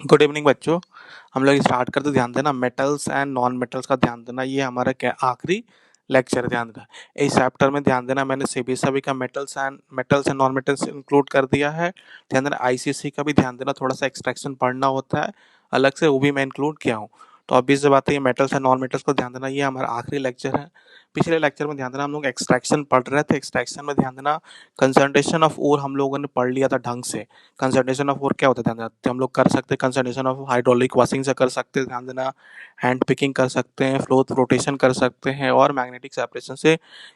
Good evening बच्चों। हम लोग स्टार्ट करते, ध्यान देना, मेटल्स एंड नॉन मेटल्स का ध्यान देना। ये हमारा क्या आखिरी लेक्चर, ध्यान देना। इस चैप्टर में ध्यान देना, मैंने सभी का metals and non metals include कर दिया है। ध्यान देना, आईसीसी का भी ध्यान देना, थोड़ा सा एक्सट्रैक्शन पढ़ना होता है अलग से, वो भी मैं इंक्लूड किया हूँ। तो अभी से बात है, ये मेटल्स एंड नॉन मेटल्स को ध्यान देना, ये हमारा आखिरी लेक्चर है। पिछले लेक्चर में ध्यान देना हम लोग एक्सट्रैक्शन पढ़ रहे थे। एक्सट्रैक्शन में ध्यान देना, कंसंट्रेशन ऑफ ओर हम लोगों ने पढ़ लिया था ढंग से। कंसंट्रेशन ऑफ ओर क्या होता है ध्यान देना, तो हम लोग कर सकते हैं कंसंट्रेशन ऑफ हाइड्रोलिक वॉशिंग से कर सकते हैं, ध्यान देना, हैंड पिकिंग कर सकते हैं, फ्लोथ रोटेशन कर सकते हैं, और मैग्नेटिक सेपरेशन से,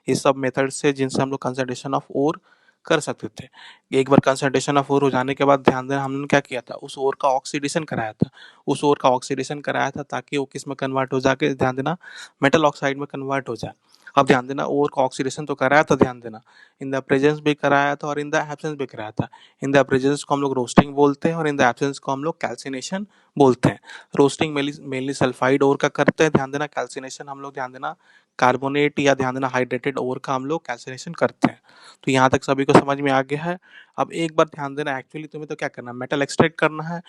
ये सब मेथड से जिनसे हम लोग कंसंट्रेशन ऑफ ओर कर सकते थे। एक बार कंसंट्रेशन ऑफ ओर हो जाने के बाद ध्यान देना हमने क्या किया था, उस ओर का ऑक्सीडेशन कराया था। उस ओर का ऑक्सीडेशन कराया था ताकि वो किस में कन्वर्ट हो जाके, ध्यान देना, मेटल ऑक्साइड में कन्वर्ट हो जाए। अब ध्यान देना, ओर का ऑक्सीडेशन तो कराया था, ध्यान देना, इन द प्रेजेंस भी कराया था और इन द एब्सेंस भी कराया था। इन द प्रेजेंस को हम लोग रोस्टिंग बोलते हैं और इन द एब्सेंस को हम लोग कैल्सिनेशन बोलते हैं। रोस्टिंग मेनली सल्फाइड ओर का करते हैं, ध्यान देना। कैल्सिनेशन हम लोग, ध्यान देना, कार्बोनेट या ध्यान देना हाइड्रेटेड ओर का हम लोग कैल्सिनेशन करते हैं। तो यहाँ तक सभी को समझ में आ गया है। अब एक बार ध्यान देना, एक्चुअली तुम्हें तो क्या करना है, मेटल एक्सट्रैक्ट करना है।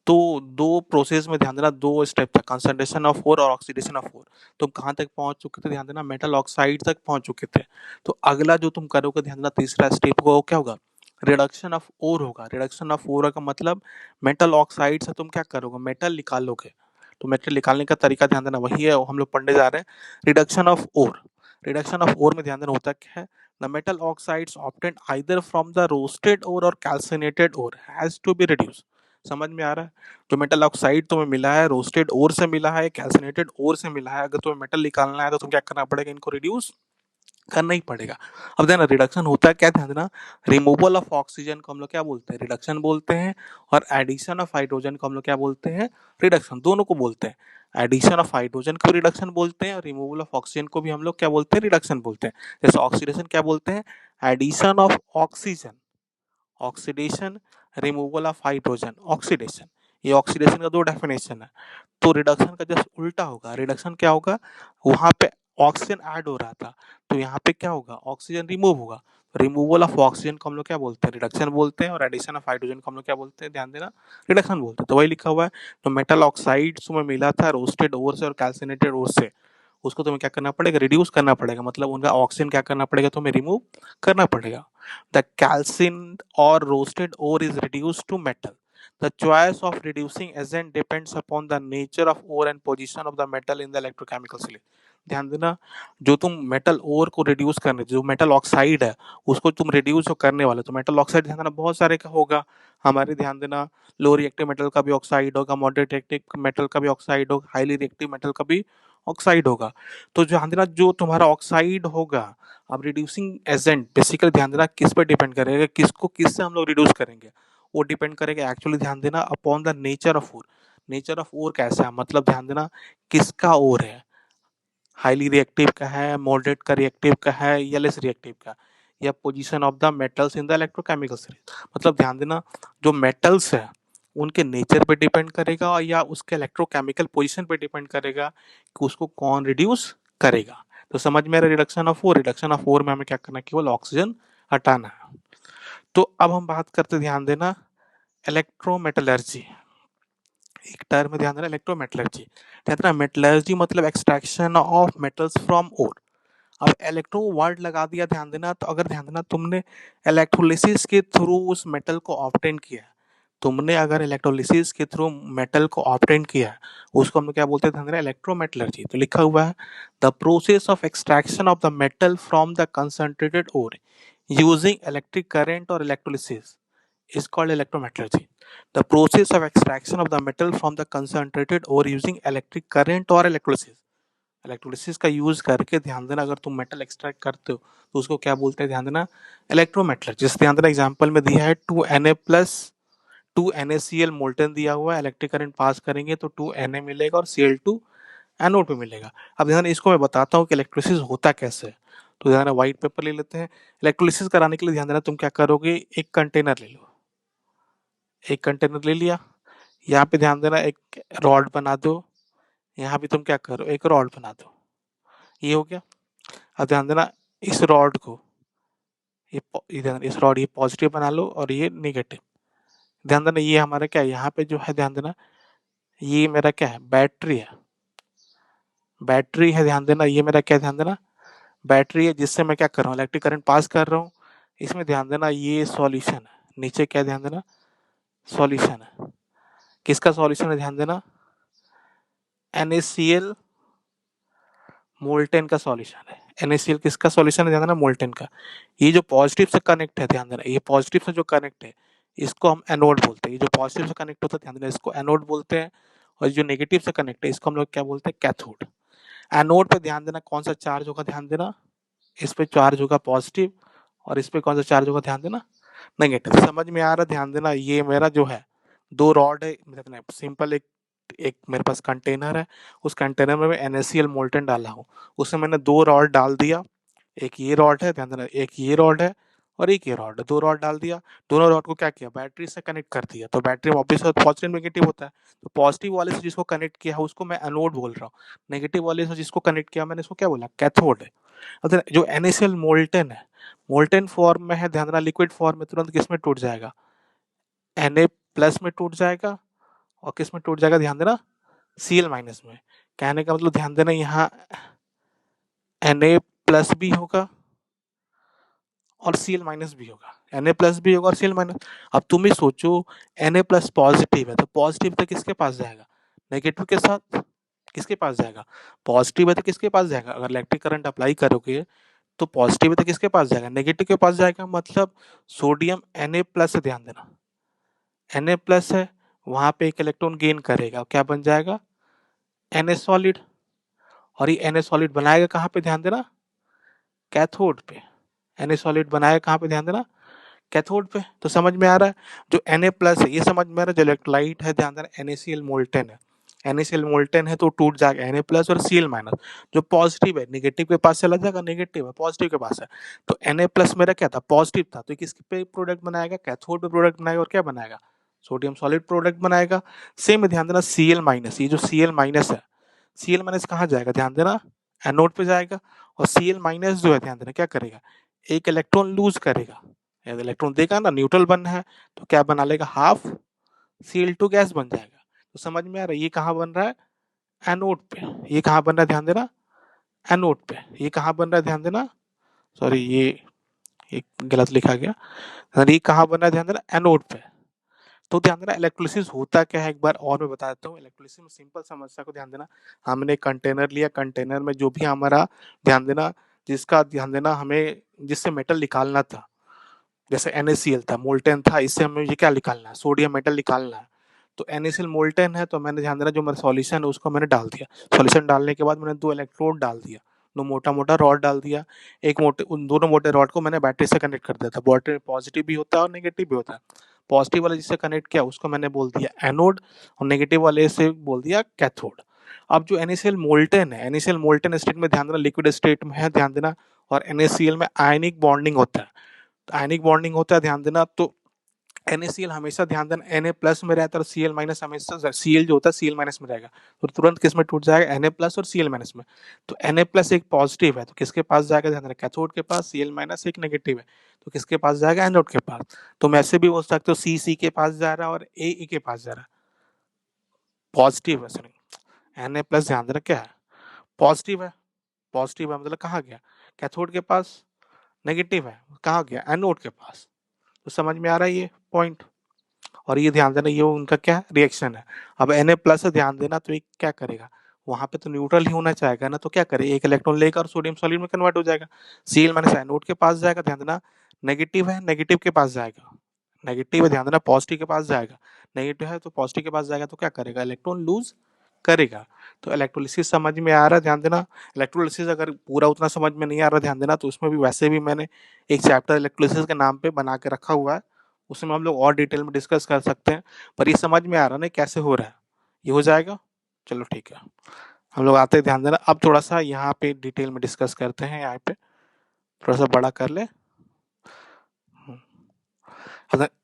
तो दो प्रोसेस में ध्यान देना, दो स्टेप था, कंसंट्रेशन ऑफ ओर और ऑक्सीडेशन ऑफ ओर। तुम कहाँ तक पहुंच चुके थे, ध्यान देना, मेटल ऑक्साइड तक पहुंच चुके थे। तो अगला जो तुम करोगे, ध्यान देना, तीसरा स्टेप होगा, वो क्या होगा, रिडक्शन ऑफ ओर होगा। रिडक्शन ऑफ ओर का मतलब मेटल ऑक्साइड से तुम क्या करोगे, मेटल निकालोगे। तो मेटल निकालने का तरीका ध्यान देना वही है, हम लोग पढ़ने जा रहे हैं, reduction of ore. Reduction of ore में ध्यान देना होता क्या है, the metal oxides obtained either from the roasted ore और calcinated ore has to be reduce. समझ में आ रहा है? जो मेटल ऑक्साइड तुम्हें मिला है, रोस्टेड ओर से मिला है, कैल्सिनेटेड ओर से मिला है, अगर तुम्हें मेटल निकालना है तो तुम क्या करना पड़ेगा, इनको रिड्यूस करना ही पड़ेगा। अब ध्यान, रिडक्शन होता है क्या, ध्यान देना, रिमूवल ऑफ ऑक्सीजन को हम लोग क्या बोलते हैं, रिडक्शन बोलते हैं। और एडिशन ऑफ हाइड्रोजन को हम लोग क्या बोलते हैं, रिडक्शन, दोनों को बोलते हैं। एडिशन ऑफ हाइड्रोजन को रिडक्शन बोलते हैं और रिमूवल ऑफ ऑक्सीजन को भी हम लोग क्या बोलते हैं, रिडक्शन बोलते हैं। जैसे ऑक्सीडेशन क्या बोलते हैं, addition of oxygen, oxidation, removal of hydrogen, oxidation. ये ऑक्सीडेशन का दो डेफिनेशन है। तो रिडक्शन का जस्ट उल्टा होगा, रिडक्शन क्या होगा, वहां पे ऑक्सीजन ऐड हो रहा था, तो यहाँ पे क्या होगा, ऑक्सीजन रिमूव होगा। रिमूवल ऑफ ऑक्सीजन को हम लोग क्या बोलते हैं, रिडक्शन बोलते हैं, और एडिशन ऑफ हाइड्रोजन को हम लोग क्या बोलते हैं, ध्यान देना, रिडक्शन बोलते हैं। तो वही लिखा हुआ है। तो मेटल ऑक्साइड्स में मिला था रोस्टेड ओर से और कैल्सिनेटेड ओर से, उसको तुम्हें क्या करना पड़ेगा, रिड्यूस करना पड़ेगा, मतलब उनका ऑक्सीजन क्या करना पड़ेगा, तुम्हें रिमूव करना पड़ेगा। द कैल्सिन और roasted ore is reduce to metal. The choice of reducing agent depends upon the nature of ore and position of the metal in the electrochemical cycle. ध्यान देना, जो तुम मेटल ओर को रिड्यूस करने, जो मेटल ऑक्साइड है उसको तुम रिड्यूस करने वाले, तो मेटल ऑक्साइड ध्यान देना बहुत सारे का होगा हमारे, ध्यान देना, लो रिएक्टिव मेटल का भी ऑक्साइड होगा, मॉडरेट रिएक्टिव मेटल का भी ऑक्साइड होगा, हाईली रिएक्टिव मेटल का भी ऑक्साइड होगा। तो ध्यान देना, जो तुम्हारा ऑक्साइड होगा, अब रिड्यूसिंग एजेंट बेसिकली ध्यान देना किस पर डिपेंड करेगा, किसको किससे हम लोग रिड्यूस करेंगे, वो डिपेंड करेगा एक्चुअली, ध्यान देना, upon the nature of ore. Nature of ore कैसा है, मतलब ध्यान देना किसका ओर है, हाईली रिएक्टिव का है, मॉडरेट का रिएक्टिव का है, या लेस रिएक्टिव का, या position of the metals in the electrochemical series. मतलब ध्यान देना, जो मेटल्स है उनके नेचर पे डिपेंड करेगा और या उसके इलेक्ट्रोकेमिकल पोजीशन पे डिपेंड करेगा कि उसको कौन रिड्यूस करेगा। तो समझ में reduction of ore, reduction of ore में हमें क्या करना है, केवल ऑक्सीजन हटाना है। तो अब हम बात करते, ध्यान देना, इलेक्ट्रोमेटलर्जी। एक टर्म में ध्यान देना, इलेक्ट्रोमेटलर्जी। ध्यान देना, मेटलर्जी मतलब एक्सट्रैक्शन ऑफ मेटल्स फ्रॉम ओर। अब इलेक्ट्रो वर्ड लगा दिया, ध्यान देना, तो अगर ध्यान देना तुमने इलेक्ट्रोलिसिस के थ्रू उस मेटल को ऑब्टेन किया, तुमने अगर इलेक्ट्रोलिसिस के थ्रू मेटल को ऑब्टेन किया, उसको हम क्या बोलते हैं, ध्यान देना, इलेक्ट्रोमेटलर्जी। तो लिखा हुआ है, the process of extraction of the metal from the concentrated ore using electric current और electrolysis is called electrometallurgy. The process of extraction of the metal from the concentrated ore using electric current or electrolysis. Electrolysis का use करके, ध्यान देना, अगर तुम metal extract करते हो तो उसको क्या बोलते हैं, ध्यान देना, इलेक्ट्रोमेटलर्जी। जैसे ध्यान देना, एग्जांपल में दिया है 2Na प्लस 2NaCl मोल्टन दिया हुआ है, इलेक्ट्रिक करंट पास करेंगे तो 2Na मिलेगा और Cl2 एनोड पे मिलेगा। अब ध्यान, इसको मैं बताता हूँ कि इलेक्ट्रोलिसिस होता कैसे है। तो ध्यान, व्हाइट पेपर ले लेते हैं। इलेक्ट्रोलिसिस कराने के लिए ध्यान देना, तुम क्या करोगे, एक कंटेनर ले लो, एक कंटेनर ले लिया, यहाँ पे ध्यान देना एक रॉड बना दो, यहाँ भी तुम क्या करो, एक रॉड बना दो, ये हो गया। अब ध्यान देना, इस रॉड को, इस रॉड ये पॉजिटिव बना लो और ये निगेटिव, ध्यान देना ये हमारा क्या है, यहाँ पे जो है ध्यान देना ये मेरा क्या है, बैटरी है, बैटरी है, ध्यान देना ये मेरा क्या है, ध्यान देना बैटरी है, जिससे मैं क्या कर रहा हूँ, इलेक्ट्रिक करंट पास कर रहा हूँ। इसमें ध्यान देना ये सॉल्यूशन है, नीचे क्या ध्यान देना सॉल्यूशन है, किसका सॉल्यूशन है, ध्यान देना NaCl मोल्टेन का सॉल्यूशन है। NaCl किसका सॉल्यूशन है, ध्यान देना मोल्टेन का। ये जो पॉजिटिव से कनेक्ट है, ध्यान देना ये पॉजिटिव से जो कनेक्ट है इसको हम एनोड बोलते हैं। ये जो पॉजिटिव से कनेक्ट होता है ध्यान देना इसको एनोड बोलते हैं, और जो नेगेटिव से कनेक्ट है इसको हम लोग क्या बोलते हैं, कैथोड। एनोड पे ध्यान देना कौन सा चार्ज होगा, ध्यान देना इस पे चार्ज होगा पॉजिटिव, और इस पे कौन सा चार्ज होगा, ध्यान देना नेगेटिव। समझ में आ रहा है, ध्यान देना ये मेरा जो है दो रॉड है, सिंपल एक एक मेरे पास कंटेनर है, उस कंटेनर में मैं NaCl मोल्टन डाला हूँ, उसमें मैंने दो रॉड डाल दिया, एक ये रॉड है, ध्यान देना एक ये रॉड है और एक ये रॉड है, दो रॉड डाल दिया, दोनों रॉड को क्या किया, बैटरी से कनेक्ट कर दिया। तो बैटरी में ऑब्वियस पॉजिटिव नेगेटिव होता है, तो पॉजिटिव वाले से जिसको कनेक्ट किया है उसको मैं एनोड बोल रहा हूँ, नेगेटिव वाले से जिसको कनेक्ट किया मैंने इसको क्या बोला, कैथोड है। अगर जो NaCl मोल्टन है, मोल्टन फॉर्म में है, ध्यान देना लिक्विड फॉर्म में तुरंत किस में टूट जाएगा, Na+ में टूट जाएगा, और किस में टूट जाएगा, ध्यान देना Cl- में। कहने का मतलब ध्यान देना यहाँ Na+ भी होगा और Cl- भी होगा, Na+ भी होगा और Cl-। अब तुम ही सोचो Na+ पॉजिटिव है तो पॉजिटिव तो किसके पास जाएगा, नेगेटिव के साथ, किसके पास जाएगा, पॉजिटिव है तो किसके पास जाएगा, अगर इलेक्ट्रिक करंट अप्लाई करोगे तो पॉजिटिव है तो किसके पास जाएगा, नेगेटिव के पास जाएगा। मतलब सोडियम Na+ है, ध्यान देना Na+ है, वहां पे एक इलेक्ट्रॉन गेन करेगा, क्या बन जाएगा, Na सॉलिड, और ये Na सॉलिड बनाएगा कहाँ पे, ध्यान देना कैथोड पे। Na सॉलिड बनाएगा कहाँ पे, ध्यान देना कैथोड पे। तो समझ में आ रहा है, जो Na+ है ये समझ में आ रहा है, जो इलेक्ट्रोलाइट है ध्यान देना NaCl मोल्टन है, NaCl मोल्टन है तो टूट जाएगा Na+ और Cl-। जो पॉजिटिव है नेगेटिव के पास चला जाएगा, नेगेटिव है पॉजिटिव के पास है, तो Na+ मेरा क्या था, पॉजिटिव था, तो किस पे प्रोडक्ट बनाएगा, कैथोड पे प्रोडक्ट बनाएगा, और क्या बनाएगा, सोडियम सॉलिड प्रोडक्ट बनाएगा। सेम ध्यान देना Cl-, ये जो Cl- है, Cl- कहाँ जाएगा, ध्यान देना एनोड पे जाएगा, और Cl- जो है ध्यान देना क्या करेगा, एक इलेक्ट्रॉन लूज करेगा, इलेक्ट्रॉन देगा ना, न्यूट्रल बनना है तो क्या बना लेगा, हाफ Cl2 गैस बन जाएगा। तो समझ में आ रहा है ये कहाँ बन रहा है, एनोड पे। ये कहाँ बन रहा है, ध्यान देना एनोड पे। ये कहाँ बन रहा है, ध्यान देना, सॉरी ये गलत लिखा गया, ये कहाँ बन रहा है, ध्यान देना एनोड पे। तो ध्यान देना इलेक्ट्रोलिसिस होता क्या है, एक बार और मैं बता देता हूँ। इलेक्ट्रोलिसिस में सिंपल समस्या को ध्यान देना, हमने कंटेनर लिया, कंटेनर में जो भी हमारा ध्यान देना जिसका ध्यान देना हमें जिससे मेटल निकालना था, जैसे NaCl था, मोल्टेन था, इससे हमें ये क्या निकालना है, सोडियम मेटल निकालना है। तो NaCl मोल्टेन है तो मैंने ध्यान देना जो मेरा सॉल्यूशन है उसको मैंने डाल दिया, सॉल्यूशन डालने के बाद मैंने दो इलेक्ट्रोड डाल दिया, दो मोटा मोटा रॉड डाल दिया, एक मोटे उन दोनों मोटे रॉड को मैंने बैटरी से कनेक्ट कर दिया था। बैटरी में पॉजिटिव भी होता है और नेगेटिव भी होता है, पॉजिटिव वाले जिससे कनेक्ट किया उसको मैंने बोल दिया एनोड, और नेगेटिव वाले से बोल दिया कैथोड। अब जो NaCl मोल्टेन है, NaCl मोल्टेन स्टेट में ध्यान देना लिक्विड स्टेट में है, ध्यान देना, और NaCl में आयनिक बॉन्डिंग होता है, आयनिक बॉन्डिंग होता है, ध्यान देना। तो NaCl हमेशा ध्यान देना Na+ में रहता है, और Cl- हमेशा Cl जो होता है Cl- में रहेगा, तो तुरंत किस में टूट जाएगा, Na+ और Cl- में। तो Na+ एक पॉजिटिव है तो किसके पास जाएगा, ध्यान देना कैथोड के पास, Cl- एक नेगेटिव है तो किसके पास जाएगा, एनोड के पास। तुम ऐसे भी बोल सकते हो C के पास जा रहा है और A के पास जा रहा है, पॉजिटिव है, सॉरी Na+ ध्यान देना क्या है, पॉजिटिव है, पॉजिटिव है मतलब कहाँ गया, कैथोड के पास, नेगेटिव है कहाँ गया, एनोड के पास। तो समझ में आ रहा है ये पॉइंट। और ये ध्यान देना ये उनका क्या रिएक्शन है। अब Na+ से ध्यान देना तो ये क्या करेगा, वहां पे तो न्यूट्रल ही होना चाहेगा ना, तो क्या करे एक इलेक्ट्रॉन लेकर सोडियम सॉलिड में कन्वर्ट हो जाएगा, Cl- एनोड के पास जाएगा, ध्यान देना नेगेटिव है नेगेटिव के पास जाएगा, नेगेटिव है ध्यान देना पॉजिटिव के पास जाएगा, नेगेटिव है तो पॉजिटिव के पास जाएगा, तो क्या करेगा इलेक्ट्रॉन लूज करेगा। तो इलेक्ट्रोलिसिस समझ में आ रहा है, ध्यान देना। इलेक्ट्रोलिसिस अगर पूरा उतना समझ में नहीं आ रहा ध्यान देना, तो उसमें भी वैसे भी मैंने एक चैप्टर इलेक्ट्रोलिसिस के नाम पे बना के रखा हुआ है, उसमें हम लोग और डिटेल में डिस्कस कर सकते हैं। पर ये समझ में आ रहा ना कैसे हो रहा है, ये हो जाएगा। चलो ठीक है, हम लोग आते हैं, ध्यान देना। अब थोड़ा सा यहाँ पे डिटेल में डिस्कस करते हैं, यहाँ पे थोड़ा सा बड़ा कर ले।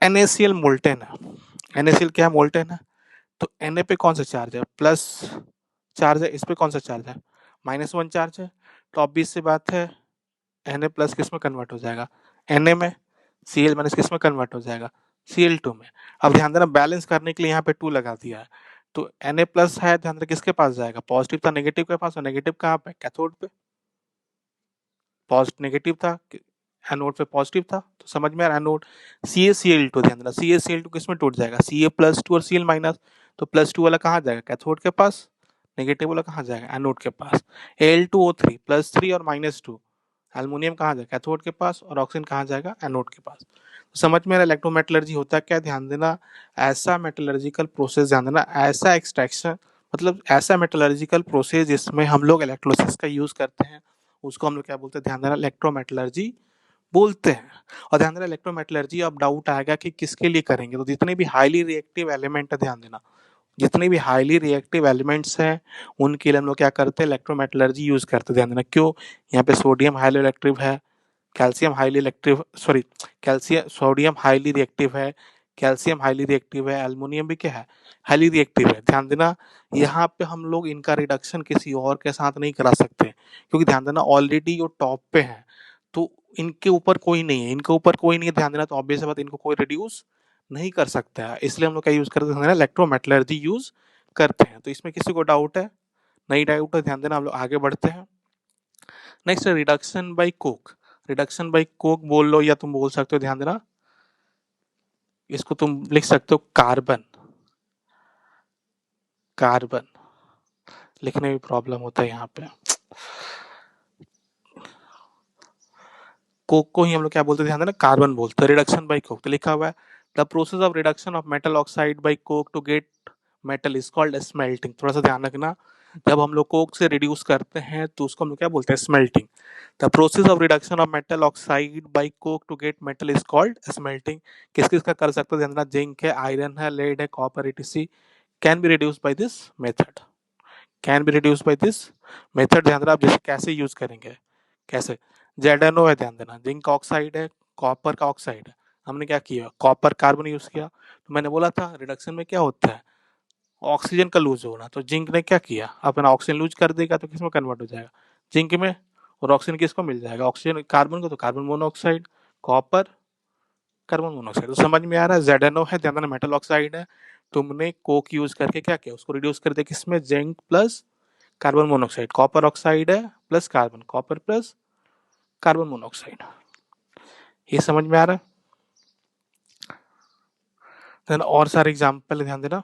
NaCl मोल्टेन है, NaCl क्या है, मोल्टेन है। तो Na पे कौन सा चार्ज है, प्लस चार्ज है, इस पे कौन सा चार्ज है, -1 चार्ज है। तो ऑब्वियस सी बात है Na+ किस में कन्वर्ट हो जाएगा, Na में, Cl- किस में कन्वर्ट हो जाएगा, Cl2 में। अब ध्यान देना बैलेंस करने के लिए यहाँ पे 2 लगा दिया है, तो Na प्लस है, ध्यान देना किसके पास जाएगा, पॉजिटिव था नेगेटिव के पास, और नेगेटिव कहाँ पे, कैथोड पे, पॉजिटिव नेगेटिव था, एनोड पे पॉजिटिव था, तो समझ में आ रहा है। एनोड CaCl2, ध्यान देना CaCl2 किस में टूट जाएगा, Ca प्लस टू और Cl माइनस, तो प्लस टू वाला कहाँ जाएगा, कैथोड के पास, नेगेटिव वाला कहाँ जाएगा, एनोड के पास। Al2O3 प्लस थ्री और माइनस टू, एल्युमिनियम कहाँ जाएगा, कैथोड के पास, और ऑक्सीजन कहाँ जाएगा, एनोड के पास। तो समझ में आ रहा है इलेक्ट्रोमेटलर्जी होता क्या है, ध्यान देना, ऐसा मेटलर्जिकल प्रोसेस, ध्यान देना ऐसा एक्सट्रैक्शन, मतलब ऐसा मेटलर्जिकल प्रोसेस जिसमें हम लोग इलेक्ट्रोलिसिस का यूज करते हैं, उसको हम लोग क्या बोलते हैं, ध्यान देना इलेक्ट्रोमेटलर्जी बोलते हैं। और ध्यान देना इलेक्ट्रोमेटलर्जी, अब डाउट आएगा कि किसके लिए करेंगे, तो जितने भी हाईली रिएक्टिव एलिमेंट है, ध्यान देना जितने भी हाईली रिएक्टिव एलिमेंट्स हैं उनके लिए हम लोग क्या करते हैं, इलेक्ट्रोमेटलर्जी यूज करते हैं। ध्यान देना क्यों, यहाँ पे सोडियम हाईली इलेक्ट्रिव है, कैल्शियम हाईली इलेक्ट्रिव, sorry, calcium sodium highly reactive है, कैल्शियम हाईली रिएक्टिव है, एल्युमिनियम भी क्या है, हाईली रिएक्टिव है। ध्यान देना यहाँ पे हम लोग इनका रिडक्शन किसी और के साथ नहीं करा सकते, क्योंकि ध्यान देना ऑलरेडी वो टॉप पे है, तो इनके ऊपर कोई नहीं है, इनके ऊपर कोई नहीं है, ध्यान देना, तो ऑब्वियस बात इनको कोई रिड्यूस नहीं कर सकता है, इसलिए हम लोग क्या यूज करते हैं, इलेक्ट्रोमेटलर्जी यूज करते हैं। तो इसमें किसी को डाउट है, नहीं डाउट है, ध्यान देना, हम लोग आगे बढ़ते हैं। Next reduction by coke, reduction by coke बोल लो या तुम बोल सकते हो, ध्यान देना इसको तुम लिख सकते हो कार्बन, कार्बन लिखने में प्रॉब्लम होता है यहाँ पे, कोक को ही हम लोग क्या बोलते हैं, ध्यान देना कार्बन बोलते हैं, रिडक्शन बाय कोक, तो लिखा हुआ है the process of reduction of metal oxide by coke to get metal is called smelting. थोड़ा सा ध्यान रखना, जब हम लोग कोक से रिड्यूस करते हैं तो उसको हम लोग क्या बोलते हैं, smelting. The process of reduction of metal oxide by coke to get metal is called smelting. किस किस का कर सकते हो, ध्यान देना जिंक है, आयरन है, लेड है, copper etc can be reduce by this method, can be reduce by this method. ध्यान देना आप जैसे कैसे यूज करेंगे, कैसे, ZnO है, ध्यान देना जिंक ऑक्साइड है, कॉपर का ऑक्साइड है, हमने क्या किया, कॉपर कार्बन यूज किया, तो मैंने बोला था रिडक्शन में क्या होता है, ऑक्सीजन का लूज होना, तो जिंक ने क्या किया, अपना ऑक्सीजन लूज कर देगा तो किसमें कन्वर्ट हो जाएगा, जिंक में, और ऑक्सीजन किसको मिल जाएगा, ऑक्सीजन कार्बन को, तो carbon monoxide, copper carbon monoxide. तो समझ में आ रहा है, ZnO है, ध्यान देना मेटल ऑक्साइड है, तुमने कोक यूज करके क्या किया, उसको रिड्यूस कर दिया किसमें, zinc plus carbon monoxide, copper oxide है plus carbon, copper plus carbon monoxide, ये समझ में आ रहा है। और सारे एग्जाम्पल ध्यान देना,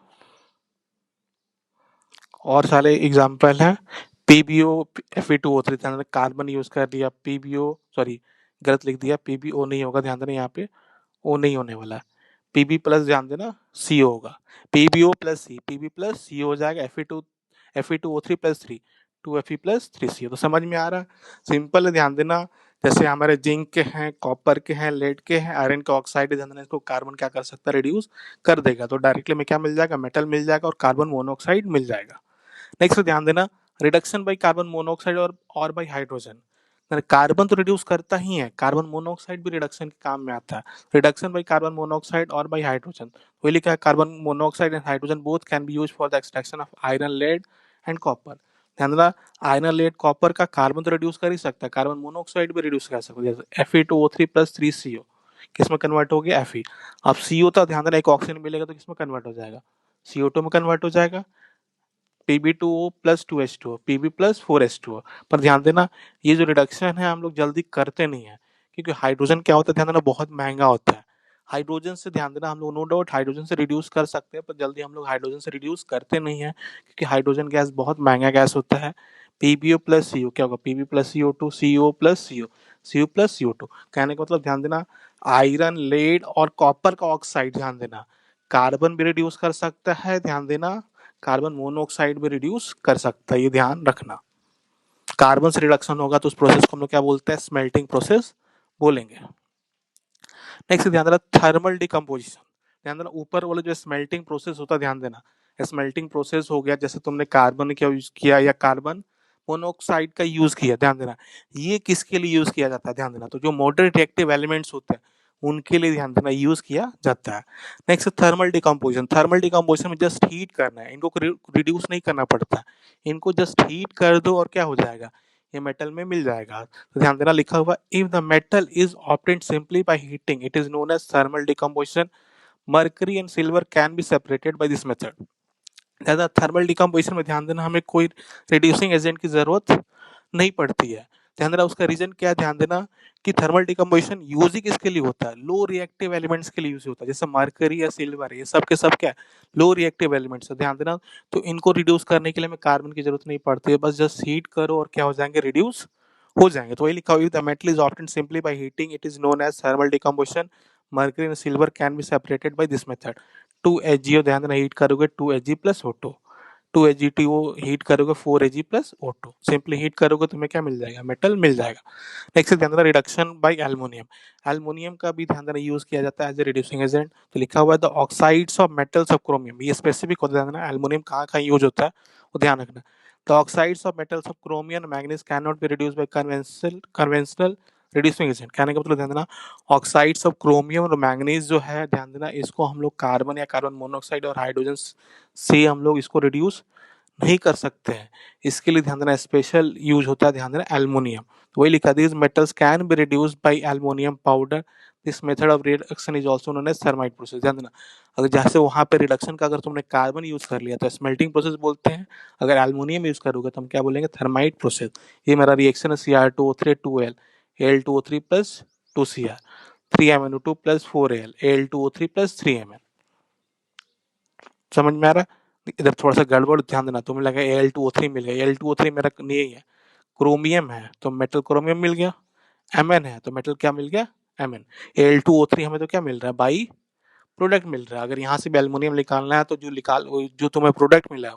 और सारे एग्जाम्पल हैं, पीबीओ Fe2O3, ध्यान देना कार्बन यूज कर दिया, पीबीओ, सॉरी गलत लिख दिया, पीबीओ नहीं होगा, ध्यान देना यहाँ पे ओ नहीं होने वाला है, पीबी प्लस, ध्यान देना सी होगा, पीबीओ प्लस सी, पीबी प्लस सी हो जाएगा, Fe2O3 plus three, 2Fe plus 3C, तो समझ में आ रहा है, सिंपल है, ध्यान देना जैसे हमारे जिंक के हैं, कॉपर के हैं, लेड के हैं, आयरन का ऑक्साइड है, ध्यान देना इसको कार्बन क्या कर सकता है, रिड्यूस कर देगा, तो डायरेक्टली में क्या मिल जाएगा, मेटल मिल जाएगा और कार्बन मोनोऑक्साइड मिल जाएगा। नेक्स्ट ध्यान देना रिडक्शन बाई कार्बन मोनोऑक्साइड और बाई हाइड्रोजन, कार्बन तो रिड्यूस करता ही है, कार्बन मोनोऑक्साइड भी रिडक्शन के काम में आता है, रिडक्शन बाई कार्बन मोनोऑक्साइड और बाई हाइड्रोजन, वही लिखा है carbon monoxide and hydrogen both can be use for the extraction of iron, lead and copper. ध्यान देना आयरन, लेड, कॉपर का कार्बन तो रिड्यूस कर ही सकता है, कार्बन मोनोऑक्साइड भी रिड्यूस कर सकता है, जैसे Fe2O3 प्लस 3CO किसमें कन्वर्ट हो गया, Fe। अब CO तो ध्यान देना एक ऑक्सीजन मिलेगा तो किसमें कन्वर्ट हो जाएगा, CO2 में कन्वर्ट हो जाएगा, Pb2O plus 2H2O, Pb plus 4H2O। पर ध्यान देना ये जो रिडक्शन है हम लोग जल्दी करते नहीं है, क्योंकि हाइड्रोजन क्या होता है, ध्यान देना बहुत महंगा होता है, हाइड्रोजन से, ध्यान देना हम लोग नो डाउट हाइड्रोजन से रिड्यूस कर सकते हैं, पर जल्दी हम लोग हाइड्रोजन से रिड्यूस करते नहीं है, क्योंकि हाइड्रोजन गैस बहुत महंगा गैस होता है। पीबीओ प्लस सीओ क्या होगा, PB plus CO2, CO plus CO, CO plus CO2, कहने का मतलब ध्यान देना आयरन, लेड और कॉपर का ऑक्साइड, ध्यान देना कार्बन भी रिड्यूस कर सकता है, ध्यान देना कार्बन मोनोऑक्साइड भी रिड्यूस कर सकता है, ये ध्यान रखना, कार्बन से रिडक्शन होगा तो उस प्रोसेस को हम लोग क्या बोलते हैं, स्मेल्टिंग प्रोसेस बोलेंगे। नेक्स्ट ध्यान देना थर्मल डिकम्पोजिशन, ध्यान देना ऊपर वाला जो स्मेल्टिंग प्रोसेस होता है, ध्यान देना स्मेल्टिंग प्रोसेस हो गया, जैसे तुमने कार्बन का यूज किया या कार्बन मोनोऑक्साइड का यूज किया, ध्यान देना ये किसके लिए यूज किया जाता है, ध्यान देना तो जो मॉडरेट रिएक्टिव एलिमेंट्स होते हैं उनके लिए, ध्यान देना यूज किया जाता है। Next thermal decomposition, thermal decomposition में जस्ट हीट करना है, इनको रिड्यूस नहीं करना पड़ता, इनको जस्ट हीट कर दो और क्या हो जाएगा, ये मेटल में मिल जाएगा। तो ध्यान देना लिखा हुआ if the metal is obtained simply by heating it is known as thermal decomposition, mercury and silver can be separated by this method. ज़्यादा थर्मल डिकम्पोजिशन में ध्यान देना, हमें कोई रिड्यूसिंग एजेंट की ज़रूरत नहीं पड़ती है। ध्यान देना उसका रीज़न क्या है, ध्यान देना कि थर्मल डिकम्पोजिशन यूज ही किसके लिए होता है, लो रिएक्टिव एलिमेंट्स के लिए यूज होता है। जैसे मर्करी या सिल्वर, ये सब के सब क्या है, लो रिएक्टिव एलिमेंट्स है। ध्यान देना, तो इनको रिड्यूस करने के लिए हमें कार्बन की जरूरत नहीं पड़ती है, बस जस्ट हीट करो और क्या हो जाएंगे, रिड्यूस हो जाएंगे। तो वही लिखा हुआ है, the metal is obtained simply by heating, it is known as thermal decomposition. Mercury and silver can be separated by this method. 2HgO, ध्यान देना हीट करोगे 2Hg plus O2, 2HgTO heat करोगे 4Ag plus O2, simply heat करोगे तुम्हें क्या मिल जाएगा, metal मिल जाएगा। Next ध्यान देना रिडक्शन बाय एल्युमिनियम। एल्युमिनियम का भी ध्यान देना यूज किया जाता है एज ए रिड्यूसिंग एजेंट। तो लिखा हुआ है the oxides of metals of chromium, ये स्पेसिफिक होता है, ध्यान देना एल्युमिनियम कहाँ कहाँ यूज होता है वो ध्यान रखना। The oxides of metals of chromium manganese can not be reduce by conventional reducing agent. कहने का मतलब ध्यान देना ऑक्साइड्स ऑफ क्रोमियम और मैग्नीज जो है, ध्यान देना इसको हम लोग कार्बन या कार्बन मोनोऑक्साइड और हाइड्रोजन से हम लोग इसको रिड्यूस नहीं कर सकते हैं। इसके लिए ध्यान देना स्पेशल यूज होता है, ध्यान देना एल्युमिनियम। तो वही लिखा, this metals can be reduced by aluminium powder, this method of reduction is also known as thermite process. ध्यान देना, अगर जैसे वहां पे रिडक्शन का अगर तुमने कार्बन यूज कर लिया तो स्मेल्टिंग प्रोसेस बोलते हैं, अगर एल्युमिनियम यूज करोगे तो हम क्या बोलेंगे, थर्माइट प्रोसेस। ये मेरा रिएक्शन है Cr2O3 2L, Al2O3 plus 2Cr, 3MnO2 plus 4Al, Al2O3 plus 3Mn। समझ में आ रहा है? इधर थोड़ा सा गड़बड़, ध्यान देना, तुम्हें लगा Al2O3 मिल गया, Al2O3 मेरा नहीं है, क्रोमियम है तो मेटल क्रोमियम मिल गया, Mn है तो मेटल क्या मिल गया, Mn। Al2O3 हमें तो क्या मिल रहा है, बाई प्रोडक्ट मिल रहा है। अगर यहाँ से भी एल्युमिनियम निकालना है तो जो तुम्हें प्रोडक्ट मिला है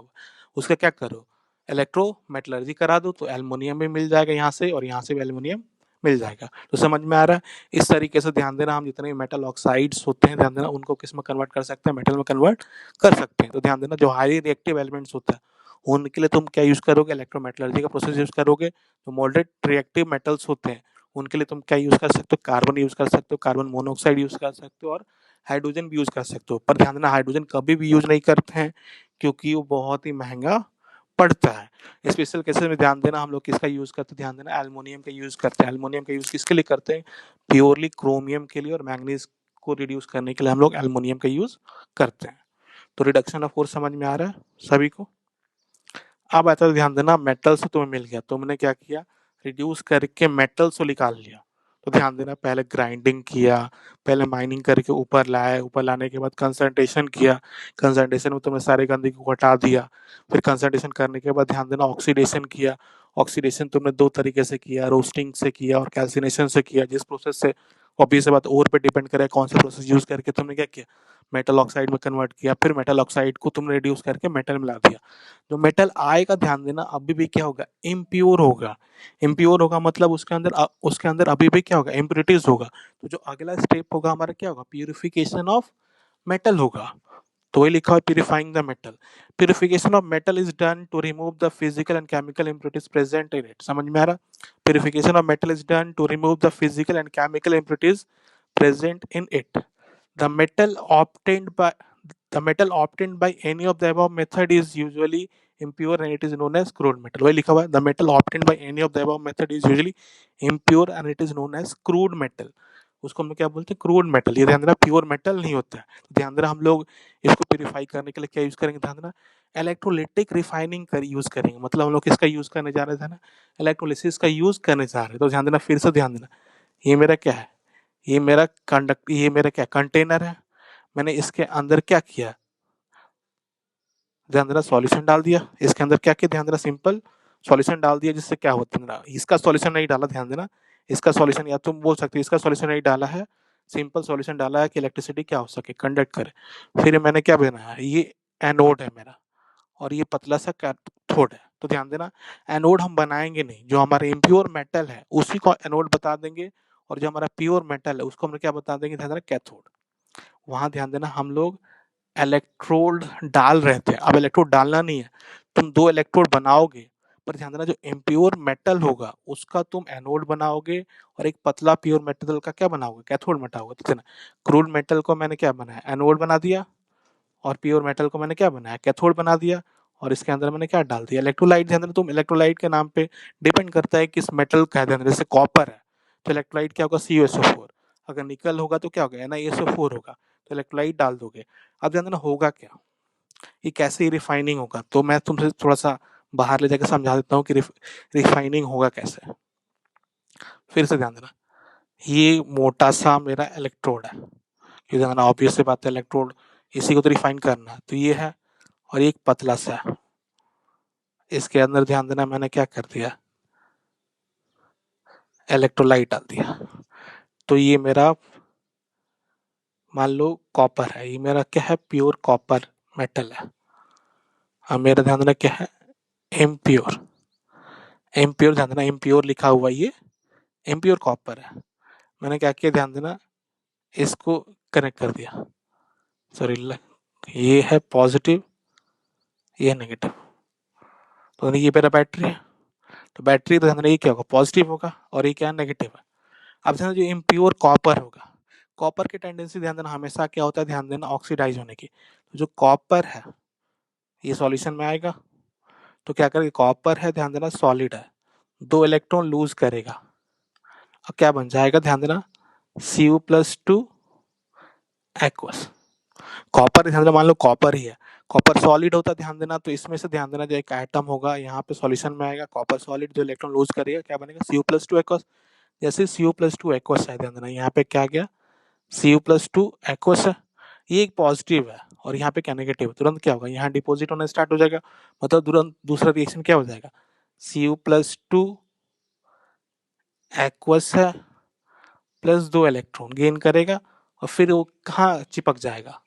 उसका क्या करो, इलेक्ट्रो मेटलर्जी करा दो, तो एल्युमिनियम भी मिल जाएगा यहाँ से और यहाँ से भी एल्युमिनियम मिल जाएगा। तो समझ में आ रहा है? इस तरीके से ध्यान देना, हम जितने मेटल ऑक्साइड्स होते हैं ध्यान देना उनको किस में कन्वर्ट कर सकते हैं, मेटल में कन्वर्ट कर सकते हैं। तो ध्यान देना जो हाईली रिएक्टिव एलिमेंट्स होता है उनके लिए तुम क्या यूज करोगे, इलेक्ट्रोमेटलर्जी का प्रोसेस यूज करोगे। तो मॉडरेट रिएक्टिव मेटल्स होते हैं उनके लिए तुम क्या यूज कर सकते हो, कार्बन यूज कर सकते हो, कार्बन मोनोऑक्साइड यूज कर सकते हो और हाइड्रोजन भी यूज कर सकते हो। पर ध्यान देना हाइड्रोजन कभी भी यूज नहीं करते हैं क्योंकि वो बहुत ही महंगा पड़ता है। स्पेशल केसेस में ध्यान देना हम लोग किसका यूज करते हैं, ध्यान देना एल्युमिनियम का यूज करते हैं। एल्युमिनियम का यूज किसके लिए करते हैं, प्योरली क्रोमियम के लिए और मैग्नीज को रिड्यूस करने के लिए हम लोग एल्युमिनियम का यूज करते हैं। तो रिडक्शन ऑफ फोर्स समझ में आ रहा है सभी को? अब आता है ध्यान देना मेटल से तुम्हें मिल गया, तुमने क्या किया, रिड्यूस करके मेटल्स को निकाल लिया। तो ध्यान देना पहले ग्राइंडिंग किया, पहले माइनिंग करके ऊपर लाए, ऊपर लाने के बाद कंसंट्रेशन किया, कंसंट्रेशन में तुमने सारे गंदगी को हटा दिया। फिर कंसंट्रेशन करने के बाद ध्यान देना ऑक्सीडेशन किया। ऑक्सीडेशन तुमने दो तरीके से किया, रोस्टिंग से किया और कैल्सिनेशन से किया। जिस प्रोसेस से ऑब्वियस बात ओर पे डिपेंड करे कौन सा प्रोसेस यूज करके तुमने क्या किया, मेटल ऑक्साइड में कन्वर्ट किया। फिर मेटल ऑक्साइड को तुमने रिड्यूस करके मेटल मिला दिया। जो मेटल आएगा ध्यान देना अभी भी क्या होगा, इम्प्योर होगा। इम्प्योर होगा मतलब उसके अंदर अभी भी क्या होगा, इम्प्योरिटीज होगा। तो जो अगला स्टेप होगा हमारा क्या होगा, प्यूरिफिकेशन ऑफ मेटल होगा। तो वही लिखा है purifying the metal. Purification of metal is done to remove the physical and chemical impurities present in it. समझ में आ रहा? Purification of metal is done to remove the physical and chemical impurities present in it. The metal obtained by the metal obtained by any of the above method is usually impure and it is known as crude metal। वही लिखा हुआ है the metal obtained by any of the above method is usually impure and it is known as crude metal। उसको हम लोग क्या बोलते हैं, क्रूड मेटल। ये ध्यान देना प्योर मेटल नहीं होता है। तो ध्यान देना हम लोग इसको प्योरीफाई करने के लिए क्या यूज करेंगे, ध्यान देना इलेक्ट्रोलिटिक रिफाइनिंग कर यूज करेंगे। मतलब हम लोग किसका यूज करने जा रहे थे ना, इलेक्ट्रोलिसिस का यूज करने जा रहे हैं। तो ध्यान देना, फिर से ध्यान देना, ये मेरा क्या है, ये मेरा क्या कंटेनर है, मैंने इसके अंदर क्या किया, ध्यान देना सॉल्यूशन डाल दिया। इसके अंदर क्या किया, ध्यान देना सिंपल सॉल्यूशन डाल दिया। जिससे क्या होता है ना, इसका सॉल्यूशन नहीं डाला, ध्यान देना इसका सॉल्यूशन, या तुम बोल सकते हो इसका सॉल्यूशन नहीं डाला है, सिंपल सॉल्यूशन डाला है कि इलेक्ट्रिसिटी क्या हो सके, कंडक्ट करे। फिर मैंने क्या बनाया, ये एनोड है मेरा और ये पतला सा कैथोड है। तो ध्यान देना एनोड हम बनाएंगे नहीं, जो हमारा इम्प्योर मेटल है उसी को एनोड बता देंगे और जो हमारा प्योर मेटल है उसको हम क्या बता देंगे, ध्यान देना कैथोड। वहां ध्यान देना हम लोग इलेक्ट्रोड डाल रहे थे, अब इलेक्ट्रोड डालना नहीं है, तुम दो इलेक्ट्रोड बनाओगे। पर ध्यान देना जो इम्प्योर मेटल होगा उसका तुम एनोड बनाओगे और एक पतला प्योर मेटल का क्या बनाओगे, कैथोड बनाओगे। ठीक है ना, क्रूड मेटल को मैंने क्या बनाया, एनोड बना दिया और प्योर मेटल को मैंने क्या बनाया, कैथोड बना दिया। और इसके अंदर मैंने क्या डाल दिया, इलेक्ट्रोलाइट। ध्यान देना तुम इलेक्ट्रोलाइट के नाम पे डिपेंड करता है किस मेटल का है। ध्यान देना जैसे कॉपर है तो इलेक्ट्रोलाइट क्या होगा, CuSO4। अगर निकल होगा तो क्या होगा, NiSO4 होगा। तो इलेक्ट्रोलाइट डाल दोगे। अब ध्यान देना होगा क्या, ये कैसे रिफाइनिंग होगा, तो मैं तुमसे थोड़ा सा बाहर ले जाकर समझा देता हूँ कि रिफाइनिंग होगा कैसे। फिर से ध्यान देना, ये मोटा सा मेरा इलेक्ट्रोड है, ये ध्यान देना ऑब्वियस सी बात है, इलेक्ट्रोड इसी को तो रिफाइन करना है, तो ये है। और एक पतला सा है, इसके अंदर ध्यान देना मैंने क्या कर दिया, इलेक्ट्रोलाइट डाल दिया। तो ये मेरा मान लो कॉपर है, ये मेरा क्या है, प्योर कॉपर मेटल है। अब मेरा ध्यान देना क्या है, इम्प्योर। इम्प्योर ध्यान देना, इम्प्योर लिखा हुआ ये इम्प्योर कॉपर है। मैंने क्या किया ध्यान देना, इसको कनेक्ट कर दिया, सॉरी, ये है पॉजिटिव, ये है नेगेटिव, तो ये मेरा बैटरी है। तो बैटरी तो ध्यान देना ये क्या होगा, पॉजिटिव होगा, और ये क्या है, नेगेटिव है। अब ध्यान जो इम्प्योर कॉपर होगा, कॉपर की टेंडेंसी ध्यान देना हमेशा क्या होता है, ध्यान देना ऑक्सीडाइज होने की। तो जो कॉपर है ये सॉल्यूशन में आएगा, तो क्या करेगा, कॉपर है ध्यान देना सॉलिड है, 2 इलेक्ट्रॉन लूज करेगा, अब क्या बन जाएगा ध्यान देना, Cu+2 एक्वस। कॉपर ध्यान देना, मान लो कॉपर ही है, कॉपर सॉलिड होता है ध्यान देना, तो इसमें से ध्यान देना जो एक एटम होगा यहाँ पे सॉल्यूशन में आएगा, कॉपर सॉलिड जो इलेक्ट्रॉन लूज करेगा क्या बनेगा, Cu+2 एक्वस। जैसे Cu+2 एक्वस है ध्यान देना, यहाँ पे क्या गया, Cu+2 एक्वस है, ये एक पॉजिटिव है और यहाँ पे क्या नेगेटिव है, तुरंत क्या होगा, यहाँ डिपोजिट होना स्टार्ट हो जाएगा, मतलब तुरंत दूसरा रिएक्शन क्या हो जाएगा, Cu+2 एक्वस है प्लस 2 इलेक्ट्रॉन गेन करेगा, और फिर वो कहाँ चिपक जाएगा,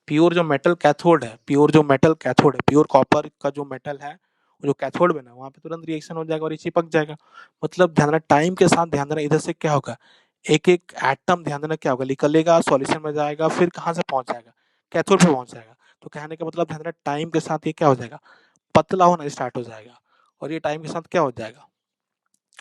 प्योर जो मेटल कैथोड है, प्योर जो मेटल कैथोड है, प्योर कॉपर का जो मेटल है, जो कैथोड बना वहां पे तुरंत रिएक्शन हो जाएगा और ये चिपक जाएगा। मतलब ध्यान देना टाइम के साथ, ध्यान देना इधर से क्या होगा, एक एक एटम ध्यान देना क्या होगा, निकलेगा सॉल्यूशन में जाएगा, फिर कहाँ से पहुंच जाएगा, कैथोड पे पहुंच जाएगा। तो कहने का मतलब ध्यान देना टाइम के साथ ये क्या हो जाएगा, पतला होना स्टार्ट हो जाएगा, और ये टाइम के साथ क्या हो जाएगा,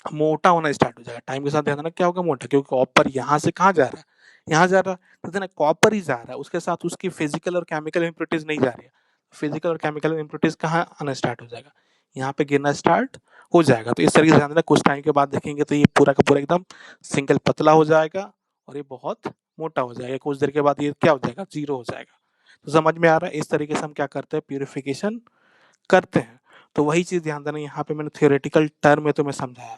मोटा होना स्टार्ट हो जाएगा। टाइम के साथ ध्यान देना क्या होगा, मोटा, क्योंकि कॉपर यहाँ से कहाँ जा रहा है, यहाँ जा रहा है, तो ध्यान कॉपर ही जा रहा है, उसके साथ उसकी फिजिकल और केमिकल इम्प्योरिटीज नहीं जा रही है। फिजिकल और केमिकल इम्प्योरिटीज कहाँ आना स्टार्ट हो जाएगा, यहाँ पे गिरना स्टार्ट हो जाएगा। तो इस तरीके से ध्यान देना, कुछ टाइम के बाद देखेंगे तो ये पूरा का पूरा एकदम सिंगल पतला हो जाएगा और ये बहुत मोटा हो जाएगा, कुछ देर के बाद ये क्या हो जाएगा, जीरो हो जाएगा। तो समझ में आ रहा है, इस तरीके से हम क्या करते हैं, प्यूरिफिकेशन करते हैं। तो वही चीज ध्यान देना, यहाँ पे मैंने थियोरेटिकल टर्म में तुम्हें समझाया,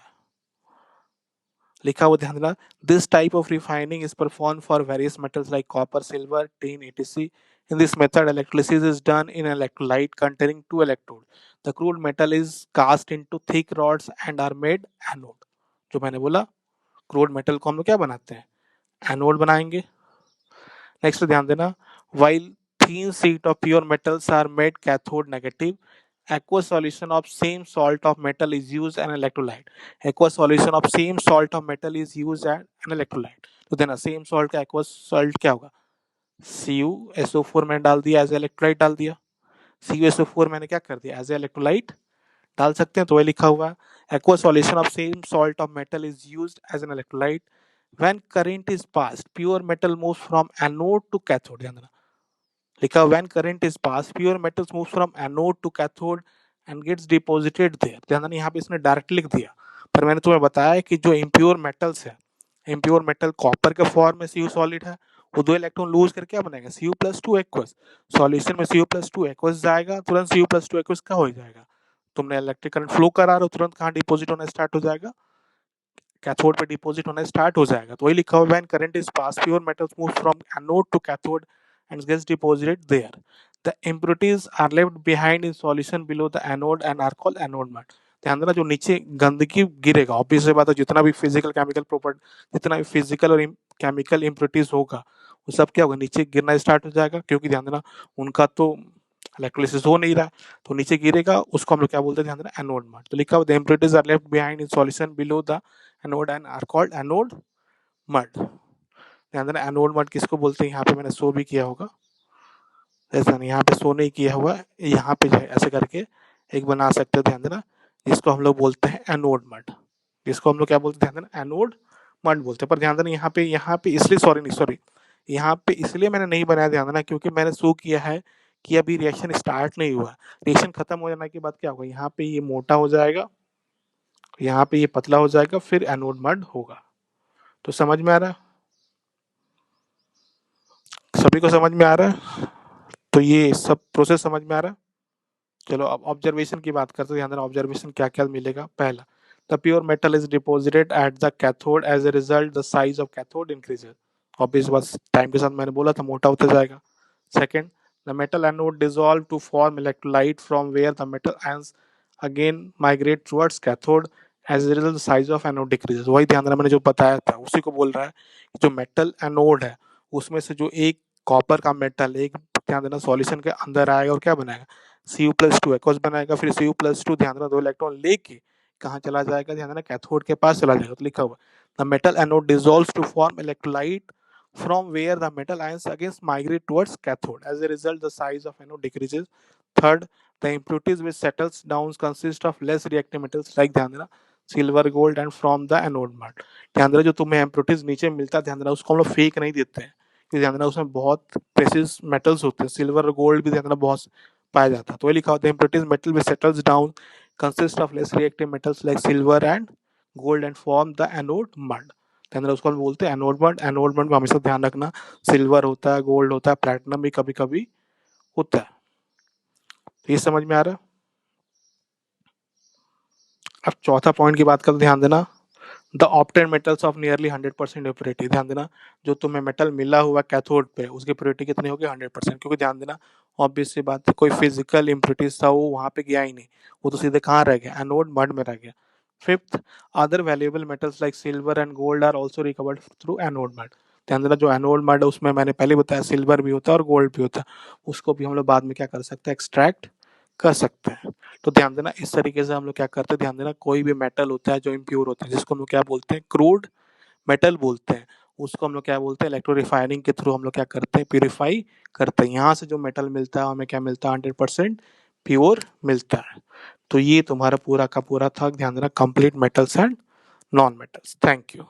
लिखा हुआ ध्यान देना, this type of refining is perform for various metals like copper, silver, tin, etc. In this method, electrolysis is done in an electrolyte containing 2 electrodes. The crude metal is cast into thick rods and are made anode. जो मैंने बोला, crude metal को हम लोग क्या बनाते हैं, anode बनाएंगे। नेक्स्ट ध्यान देना, while thin sheet of pure metals are made cathode negative, aqueous solution of same salt of metal is used an electrolyte. Aqueous solution of same salt of metal is used as an electrolyte. तो देना same salt का aqueous salt क्या होगा, CuSO4 मैंने डाल दिया, as electrolyte डाल दिया, CuSO4 मैंने क्या कर दिया, एज इलेक्ट्रोलाइट डाल सकते हैं, तो वही लिखा हुआ है, aqueous solution of same salt of metal is used as an electrolyte. When current is passed, pure metal moves from anode to cathode. ध्यान देना, लिखा when current is passed, pure metals moves from anode to cathode and gets deposited there. ध्यान देना, यहाँ पे इसने direct लिख दिया, पर मैंने तुम्हें बताया कि जो इम्प्योर मेटल्स है, इम्प्योर मेटल कॉपर के फॉर्म में Cu सॉलिड है, वो 2 इलेक्ट्रॉन लूज करके क्या बनेगा, Cu+2 एक्वस। सॉल्यूशन में Cu+2 एक्वस जाएगा, तुरंत Cu+2 एक्वस क्या हो जाएगा, तुमने इलेक्ट्रिक करंट फ्लो करा रहे हो, तुरंत कहाँ डिपोजिट होना स्टार्ट हो जाएगा, कैथोड पे डिपॉजिट होना स्टार्ट हो जाएगा। तो वही लिखा हुआ when current is pass, pure metals move from anode to cathode and gets deposited there. The impurities are left behind in solution below the anode and are called anode mud. ध्यान देना, जो नीचे गंदगी गिरेगा, ऑब्वियस सी बात है, जितना भी फिजिकल केमिकल प्रॉपर्टी, जितना भी फिजिकल और केमिकल इम्प्योरिटीज होगा वो सब क्या होगा, नीचे गिरना स्टार्ट हो जाएगा, क्योंकि ध्यान देना उनका तो इलेक्ट्रोलिसिस हो नहीं रहा, तो नीचे गिरेगा, उसको हम लोग क्या बोलते हैं, ध्यान देना एनोड मड। तो लिखा हुआ the impurities are left behind in solution below the anode and are called anode mud. ध्यान देना एनोड मड किसको बोलते हैं, यहाँ पे मैंने शो भी किया होगा, ऐसा नहीं यहाँ पे शो नहीं किया हुआ, यहाँ पे जो है ऐसे करके एक बना सकते हो, ध्यान देना, जिसको हम लोग बोलते हैं एनोड मड, जिसको हम लोग क्या बोलते हैं, ध्यान देना एनोड मड बोलते हैं। पर ध्यान देना यहाँ पे इसलिए सॉरी यहाँ पे इसलिए मैंने नहीं बनाया, ध्यान देना, क्योंकि मैंने शो किया है कि अभी रिएक्शन स्टार्ट नहीं हुआ, रिएक्शन खत्म हो जाने के बाद क्या होगा, यहाँ पे ये मोटा हो जाएगा, यहाँ पे ये पतला हो जाएगा, फिर एनोड मड होगा। तो समझ में आ रहा है, सभी को समझ में आ रहा है? तो ये सब प्रोसेस समझ में आ रहा है? चलो अब ऑब्जर्वेशन की बात करते हैं। ध्यान देना ऑब्जर्वेशन क्या क्या मिलेगा। पहला, the pure metal is deposited at the cathode, as a result the size of cathode increases. Obvious बात, टाइम के साथ मैंने बोला था मोटा होता जाएगा। Second, the metal anode dissolve to form electrolyte from where the metal ions again migrate towards cathode, as a result the size of anode decreases. वही ध्यान देना मैंने जो बताया था उसी को बोल रहा है। जो मेटल एनोड है उसमें से जो एक कॉपर का मेटल एक, ध्यान देना, सॉल्यूशन के अंदर आएगा और क्या बनाएगा, Cu+2 एक्वस बनाएगा। फिर Cu+2 ध्यान देना 2 इलेक्ट्रॉन लेके कहाँ चला जाएगा, ध्यान देना कैथोड के पास चला जाएगा। तो लिखा हुआ the metal anode dissolves to form electrolyte from where the metal ions again migrate towards cathode. As a result, the size of anode decreases. Third, the impurities which settles down consist of less reactive metals like, ध्यान देना, silver, gold and from the anode mart. ध्यान देना जो तुम्हें impurities नीचे मिलता है, ध्यान देना उसको हम लोग फेक नहीं देते हैं, क्योंकि ध्यान देना उसमें बहुत प्रेसियस मेटल्स होते हैं। सिल्वर और गोल्ड भी ध्यान देना बहुत पाया जाता है। तो ये लिखा होता है impurities metal which settles down consist of less reactive metals like silver and gold and form the anode mud. उसको हम बोलते हैं एनोड मड। एनोड मड में हमेशा ध्यान रखना सिल्वर होता है, गोल्ड होता है, प्लैटिनम भी कभी कभी होता है। तो ये समझ में आ रहा है? अब चौथा पॉइंट की बात करते, ध्यान देना the obtain metals of nearly 100% purity. ध्यान देना जो तुम्हें मेटल मिला हुआ कैथोड पे उसकी प्योरिटी कितनी होगी, 100%। क्योंकि ध्यान देना ऑब्वियस सी बात है, कोई फिजिकल इम्प्योरिटीज था वो वहां पे गया ही नहीं, वो तो सीधे कहाँ रह गया, एनोड मड में रह गया। Fifth, other valuable metals like silver and gold are also recovered through anode mud. ध्यान देना जो एनोड मड है उसमें मैंने पहले बताया सिल्वर भी होता है और गोल्ड भी होता है, उसको भी हम लोग बाद में क्या कर सकते हैं, एक्सट्रैक्ट कर सकते हैं। तो ध्यान देना इस तरीके से हम लोग क्या करते हैं, ध्यान देना कोई भी मेटल होता है जो इम्प्योर होता है जिसको हम लोग क्या बोलते हैं, क्रूड मेटल बोलते हैं, उसको हम लोग क्या बोलते हैं, इलेक्ट्रो रिफाइनिंग के थ्रू हम लोग क्या करते हैं, प्यूरिफाई करते हैं। यहाँ से जो मेटल मिलता है हमें क्या मिलता है, 100% प्योर मिलता है। तो ये तुम्हारा पूरा का पूरा था, ध्यान देना, complete metals and non metals. Thank you.